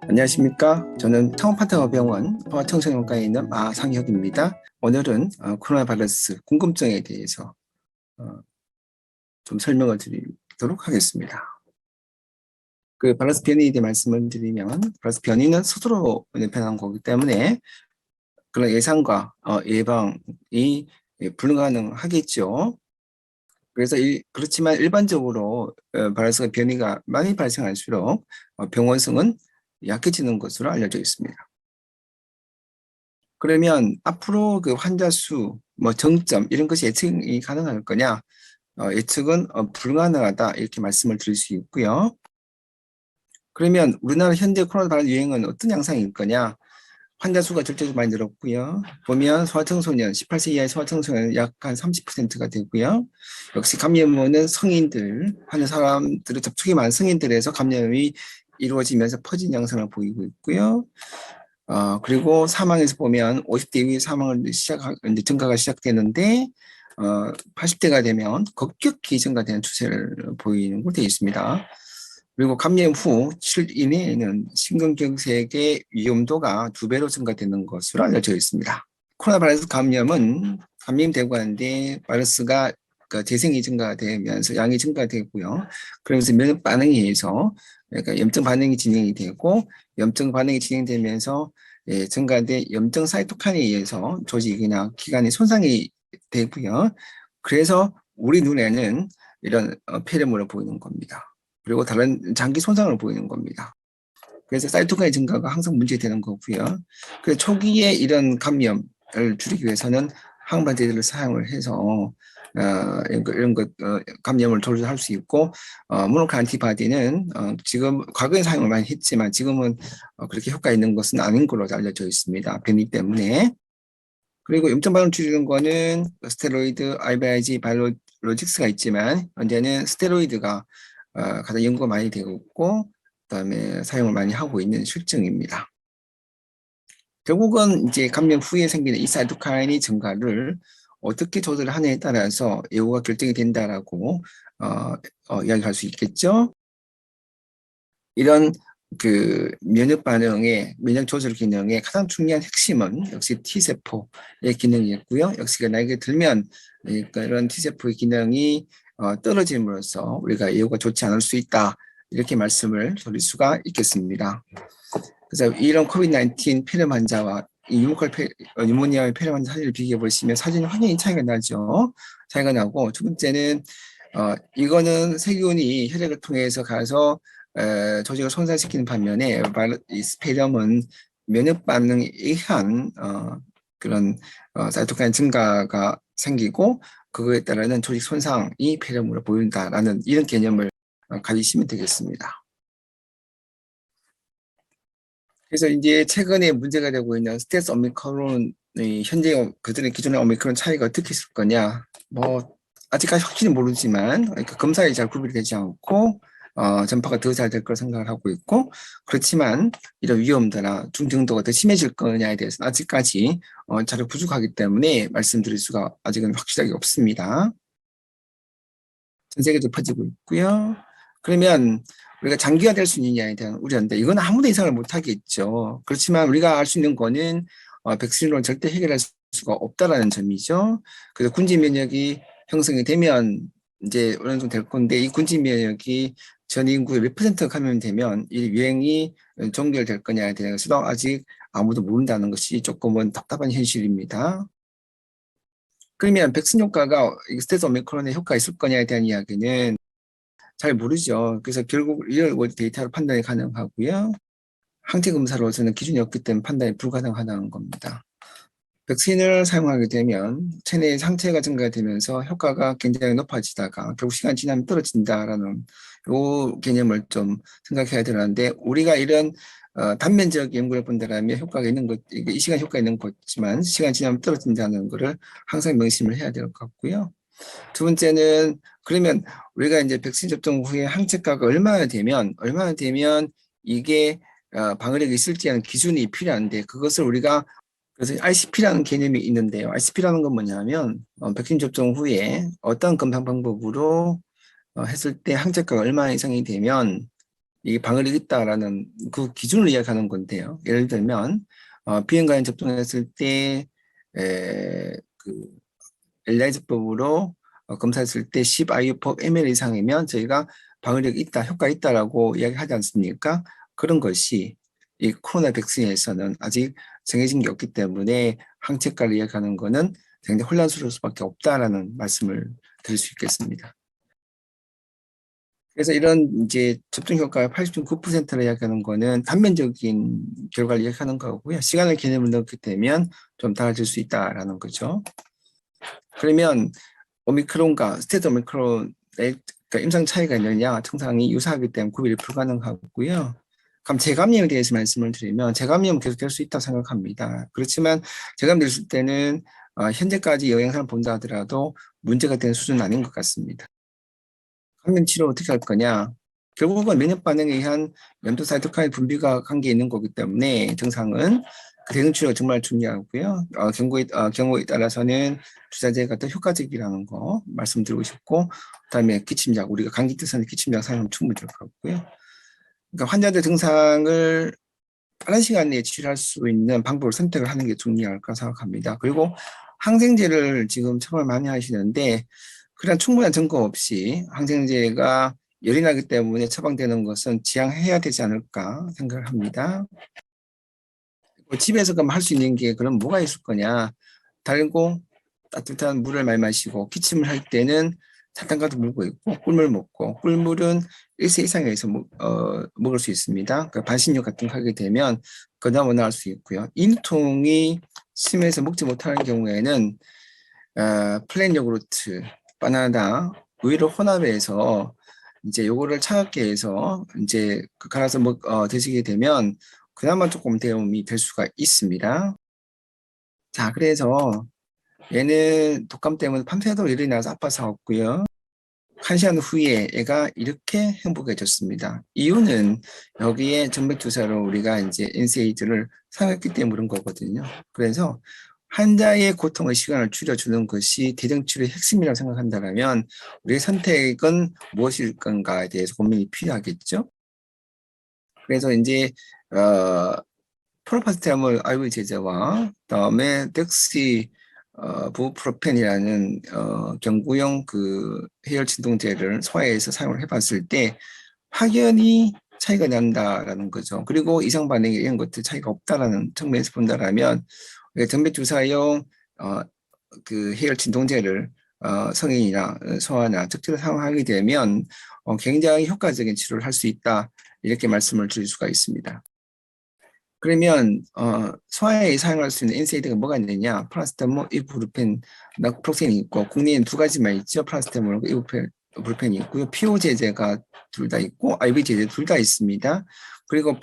안녕하십니까. 저는 창원파트너병원 소아청소년과에 있는 마상혁입니다. 오늘은 코로나 바이러스 궁금증에 대해서 어, 좀 설명을 드리도록 하겠습니다. 그 바이러스 변이에 대해 말씀을 드리면, 바이러스 변이는 스스로 나타난 거기 때문에 그런 예상과 예방이 불가능하겠죠. 그래서 그렇지만 일반적으로 바이러스 변이가 많이 발생할수록 병원성은 약해지는 것으로 알려져 있습니다. 그러면 앞으로 그 환자 수, 뭐 정점 이런 것이 예측이 가능할 거냐? 예측은 불가능하다 이렇게 말씀을 드릴 수 있고요. 그러면 우리나라 현재 코로나 바이러스 유행은 어떤 양상일 거냐? 환자 수가 절대적으로 많이 늘었고요. 보면 소아청소년, 18세 이하의 소아청소년은 약 한 30%가 되고요. 역시 감염원은 성인들, 하는 사람들의 접촉이 많은 성인들에서 감염이 이루어지면서 퍼진 양상을 보이고 있고요. 그리고 사망에서 보면 50대 이후에 사망을 이제 증가가 시작되는데, 80대가 되면 급격히 증가되는 추세를 보이는 걸로 되어 있습니다. 그리고 감염 후 7일 이내에는 심근경색의 위험도가 2배로 증가되는 것으로 알려져 있습니다. 코로나 바이러스 감염은 감염되고 하는데 바이러스가 재생이 증가되면서 양이 증가되고요. 그러면서 면역 반응에 의해서 그러니까 염증 반응이 진행이 되고 염증 반응이 진행되면서 증가된 염증 사이토칸에 의해서 조직이나 기관이 손상이 되고요. 그래서 우리 눈에는 이런 폐렴을 보이는 겁니다. 그리고 다른 장기 손상을 보이는 겁니다. 그래서 사이토카인 증가가 항상 문제되는 거고요. 그래서 초기에 이런 감염을 줄이기 위해서는 항바제들을 사용을 해서 이런 것 감염을 조절할 수 있고 모노클 안티바디는 지금 과거에 사용을 많이 했지만 지금은 그렇게 효과 있는 것은 아닌 걸로 알려져 있습니다. 변이 때문에. 그리고 염증 반응 줄이는 거는 스테로이드, IVIG, 바이오로직스가 있지만 현재는 스테로이드가 가장 연구가 많이 되고 있고 그다음에 사용을 많이 하고 있는 실증입니다. 결국은 이제 감염 후에 생기는 이 사이토카인의 증가를 어떻게 조절하느냐에 따라서 예후가 결정이 된다라고 이야기할 수 있겠죠. 이런 그 면역 반응의 면역 조절 기능의 가장 중요한 핵심은 역시 T세포의 기능이었고요. 역시 나이가 들면 이런 T세포의 기능이 떨어짐으로써 우리가 예후가 좋지 않을 수 있다. 이렇게 말씀을 드릴 수가 있겠습니다. 그래서 이런 코비드-19 폐렴 환자와 뉴모니아의 폐렴 환자 사진을 비교해 보시면 사진이 확연히 차이가 나죠. 차이가 나고 두 번째는 이거는 세균이 혈액을 통해서 가서 조직을 손상시키는 반면에 이 폐렴은 면역 반응에 의한 그런 사이토카인 증가가 생기고 그거에 따르는 조직 손상이 폐렴으로 보인다라는 이런 개념을 가지시면 되겠습니다. 그래서 이제 최근에 문제가 되고 있는 스텔스 오미크론의 현재 그들의 기존의 오미크론 차이가 어떻게 있을 거냐. 뭐 아직까지 확실히 모르지만 그러니까 검사에 잘 구별이 되지 않고 전파가 더 잘 될 걸 생각을 하고 있고 그렇지만 이런 위험도나 중증도가 더 심해질 거냐에 대해서는 아직까지 자료 부족하기 때문에 말씀드릴 수가 아직은 확실하게 없습니다. 전 세계도 퍼지고 있고요. 그러면 우리가 장기화될 수 있느냐에 대한 우려인데 이건 아무도 예상을 못하겠죠. 그렇지만 우리가 알 수 있는 거는 백신으로는 절대 해결할 수가 없다라는 점이죠. 그래서 군지 면역이 형성이 되면 이제 어느 정도 될 건데 이 군지 면역이 전 인구의 몇 %가 감염되면 이 유행이 종결될 거냐에 대해서도 아직 아무도 모른다는 것이 조금은 답답한 현실입니다. 그러면 백신 효과가 스텔스 오미크론의 효과가 있을 거냐에 대한 이야기는 잘 모르죠. 그래서 결국 리얼월드 데이터로 판단이 가능하고요. 항체 검사로서는 기준이 없기 때문에 판단이 불가능하다는 겁니다. 백신을 사용하게 되면 체내의 상체가 증가되면서 효과가 굉장히 높아지다가 결국 시간 지나면 떨어진다라는 요 개념을 좀 생각해야 되는데 우리가 이런 단면적 연구를 본다면 효과가 있는 것, 이 시간 효과 있는 거지만 시간 지나면 떨어진다는 것을 항상 명심을 해야 될 것 같고요. 두 번째는 그러면 우리가 이제 백신 접종 후에 항체가가 얼마나 되면 이게 방어력이 있을지 하는 기준이 필요한데 그것을 우리가 그래서 RCP라는 개념이 있는데요. RCP라는 건 뭐냐면 백신 접종 후에 어떤 검사 방법으로 했을 때 항체가가 얼마 이상이 되면 이 방을이 있다라는 그 기준을 이야기하는 건데요. 예를 들면 비행관에 접종했을 때 그 엘리자법으로 검사했을 때 10 IU/ml 이상이면 저희가 방어력이 있다, 효과 있다라고 이야기하지 않습니까? 그런 것이 이 코로나 백신에서는 아직 정해진 게 없기 때문에 항체가를 이야기하는 것은 굉장히 혼란스러울 수밖에 없다라는 말씀을 드릴 수 있겠습니다. 그래서 이런 이제 접종 효과가 80.9%를 이야기하는 거는 단면적인 결과를 이야기하는 거고요. 시간을 개념을 넣게 되면 좀 달라질 수 있다라는 거죠. 그러면 오미크론과 스테드 오미크론의 그러니까 임상 차이가 있느냐, 증상이 유사하기 때문에 구별이 불가능하고요. 그럼 재감염에 대해서 말씀을 드리면 재감염은 계속될 수 있다고 생각합니다. 그렇지만 재감염됐을 때는 현재까지 영양사를 본다 하더라도 문제가 되는 수준은 아닌 것 같습니다. 감염 치료 어떻게 할 거냐? 결국은 면역 반응에 의한 면도 사이토카인 분비가 관계 있는 거기 때문에 증상은 그 대응 치료가 정말 중요하고요. 경우에 따라서는 주사제가 더 효과적이라는 거 말씀드리고 싶고, 그다음에 기침약, 우리가 감기 때서는 기침약 사용하면 충분히 될 것 같고요. 그러니까 환자들 증상을 빠른 시간 내에 치료할 수 있는 방법을 선택을 하는 게 중요할 거라 생각합니다. 그리고 항생제를 지금 처방을 많이 하시는데 그런 충분한 증거 없이 항생제가 열이 나기 때문에 처방되는 것은 지양해야 되지 않을까 생각을 합니다. 집에서 그럼 할 수 있는 게 그럼 뭐가 있을 거냐? 달고 따뜻한 물을 많이 마시고 기침을 할 때는 사탕가도 물고 있고 꿀물 먹고 꿀물은 1세 이상에서 먹을 수 있습니다. 그러니까 반신욕 같은 거 하게 되면 그다음 원활할 수 있고요. 인통이 심해서 먹지 못하는 경우에는 플레인 요구르트, 바나나, 우유를 혼합해서 이제 요거를 차갑게 해서 이제 갈아서 드시게 되면 그나마 조금 도움이 될 수가 있습니다. 자, 그래서 얘는 독감 때문에 밤새도록 일어나서 나서 아파서 왔고요. 1시간 후에 애가 이렇게 행복해졌습니다. 이유는 여기에 정맥주사로 우리가 이제 NSAID를 사용했기 때문에 그런 거거든요. 그래서 환자의 고통의 시간을 줄여주는 것이 대증치료의 핵심이라고 생각한다면 우리의 선택은 무엇일 건가에 대해서 고민이 필요하겠죠. 그래서 이제 프로파스테몰 IV 제제와 그다음에 덱시 부프로펜이라는 경구용 그 해열 진통제를 소아에서 사용을 해봤을 때 확연히 차이가 난다라는 거죠. 그리고 이상 반응이 이런 것들 차이가 없다라는 측면에서 본다라면 정맥 주사용 그 해열 진통제를 성인이나 소아나 적절히 사용하게 되면 굉장히 효과적인 치료를 할 수 있다 이렇게 말씀을 드릴 수가 있습니다. 그러면 소아에 사용할 수 있는 NSAID가 뭐가 있느냐? 파라세타몰, 이부프로펜, 나프록센이 있고 국내에는 두 가지만 있죠. 파라세타몰과 이부프로펜이 있고요. 피오 제제가 둘 다 있고 IV 제제 둘 다 있습니다. 그리고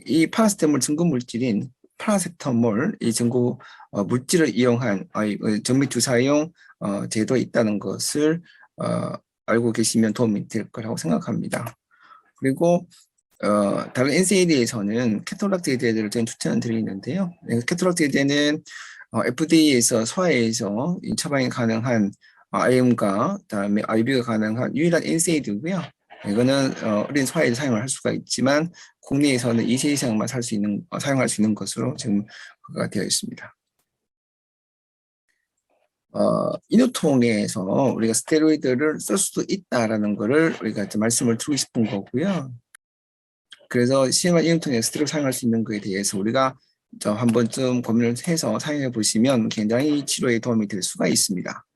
이 파라세타몰 증거 물질인 파라세타몰 이 증거 물질을 이용한 정맥 주사용 제도 있다는 것을 알고 계시면 도움이 될 거라고 생각합니다. 그리고 다른 NSAID에서는 캐토락트 제제를 저는 추천을 드리는데요. 캐토락트 제제는 FDA에서 소아에서 처방이 가능한 IM과 그다음에 IB가 가능한 유일한 NSAID고요. 이거는 어린 소아에서 사용을 할 수가 있지만 국내에서는 2세 이상만 사용할 수 있는 것으로 지금 그가 되어 있습니다. 인후통에서 우리가 스테로이드를 쓸 수도 있다라는 것을 우리가 말씀을 드리고 싶은 거고요. 그래서 CMR 인후통에 스테로이드 사용할 수 있는 것에 대해서 우리가 한 번쯤 고민을 해서 사용해 보시면 굉장히 치료에 도움이 될 수가 있습니다.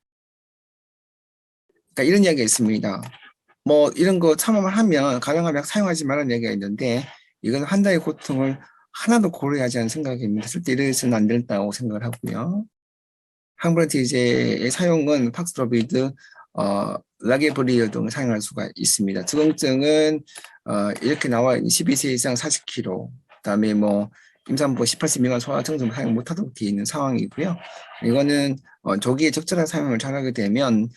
그러니까 이런 이야기가 있습니다. 뭐 이런 거 참여만 하면 가능하면 사용하지 말라는 얘기가 있는데 이건 환자의 고통을 하나도 고려하지 않은 생각입니다. 절대 이래서는 안 된다고 생각을 하고요. 항브라티제의 사용은 팍스로비드, 라게브리오 등을 사용할 수가 있습니다. 적응증은 이렇게 나와 있는 12세 이상 40kg, 그다음에 뭐 임산부 18세 미만 소아청소년 사용 못하도록 되어 있는 상황이고요. 이거는 조기에 적절한 사용을 잘하게 되면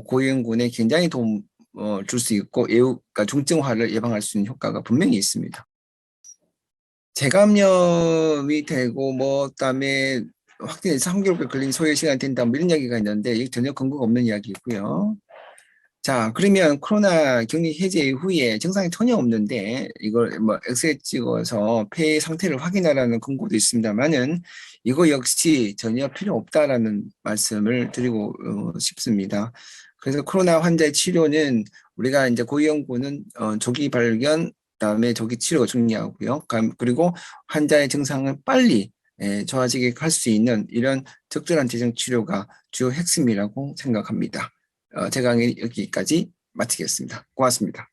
고위험군에 굉장히 도움 줄 수 있고 그러니까 중증화를 예방할 수 있는 효과가 분명히 있습니다. 재감염이 되고 뭐 그다음에 확진해서 3개월 걸린 소요 시간이 된다 뭐 이런 이야기가 있는데 이게 전혀 근거가 없는 이야기고요. 자, 그러면 코로나 격리 해제 이후에 증상이 전혀 없는데 이걸 뭐 엑스레이 찍어서 폐 상태를 확인하라는 권고도 있습니다만은 이거 역시 전혀 필요 없다라는 말씀을 드리고 싶습니다. 그래서 코로나 환자의 치료는 우리가 이제 고위험군은 조기 발견, 그다음에 조기 치료가 중요하고요. 그리고 환자의 증상을 빨리 좋아지게 할 수 있는 이런 적절한 재정 치료가 주요 핵심이라고 생각합니다. 제 강의 여기까지 마치겠습니다. 고맙습니다.